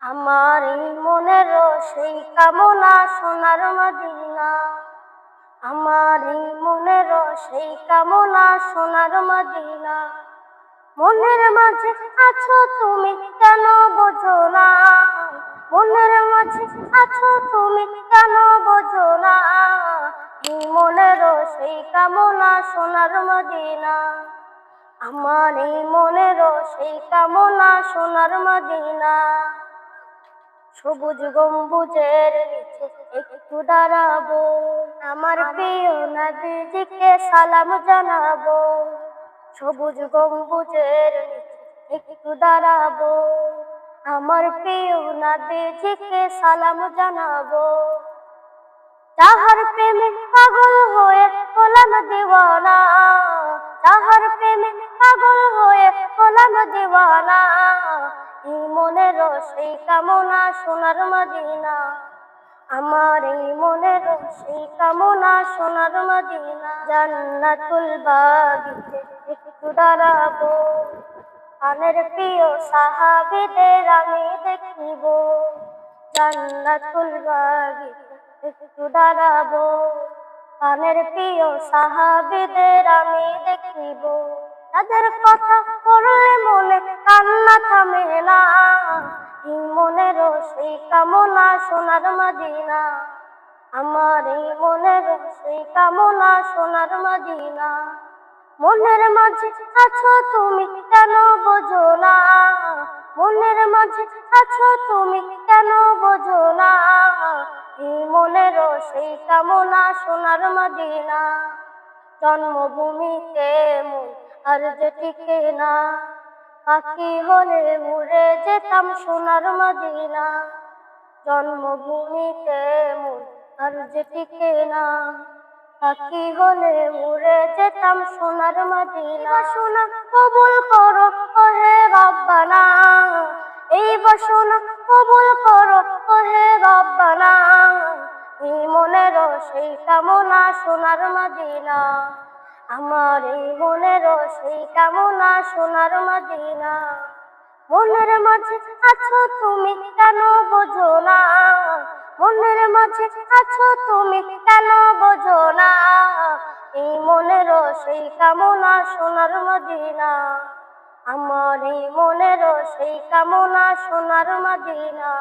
আমার এই মনেরও সেই কামনা সোনার মদিনা। আমার এই মনেরও সেই কামনা সোনার মদিনা। মনের মাঝে আছো তুমি কেন বোঝো না? মনের মাঝে আছো তুমি কেন বোঝো না? এই মনেরও সেই কামনা সোনার মদিনা। আমার এই মনেরও সেই কামনা সোনার মদিনা। সবুজ গম্বুজের নিচে একটু দাঁড়াবো, আমার প্রিয় নবীজিকে সালাম জানাবো। সবুজ গম্বুজের নিচে একটু দাঁড়াবো, আমার প্রিয় নবীজিকে সালাম জানাবো। যাহার প্রেমে পাগল হয়ে হলাম দিওয়ানা, যাহার প্রেমে পাগল হয়ে হলাম দিওয়ানা। এই মনেরও সেই কামনা সোনার মদিনা। আমার এই মনেরও সেই কামনা সোনার মদিনা। জান্নাতুল বাগিতে একটু দাঁড়াবো, প্রাণের প্রিয় সাহাবীদের আমি দেখিব। জান্নাতুল বাগিতে একটু দাঁড়াবো, প্রাণের প্রিয় সাহাবীদের আমি দেখিব। তাদের কথা পড়লে মনে কান্না থামে না। এই মনেরও সেই কামনা সোনার মদিনা। আমার এই মনেরও সেই কামনা সোনার মদিনা। মনের মাঝে আছো তুমি কেন বোঝো না? মনের মাঝে আছো তুমি কেন বোঝো না? এই মনেরও সেই কামনা সোনার মদিনা। জন্মভূমিতে মন আর যে টিকে না, পাখি হলে উড়ে যেতাম সোনার মদিনা। জন্মভূমিতে মন আর যে টিকে না, পাখি হলে উড়ে যেতাম সোনার মদিনা। বাসনা কবুল করো ওহে রব্বানা, এই বাসনা কবুল করো ওহে রব্বানা। এই মনেরও সেই কামনা সোনার মদিনা। আমার এই মনেরও সেই কামনা সোনার মদিনা। মনের মাঝে আছো তুমি কেন বোঝো না? মনের মাঝে আছো তুমি কেন বোঝো না? এই মনেরও সেই কামনা সোনার মদিনা। আমার এই মনেরও সেই কামনা সোনার মদিনা।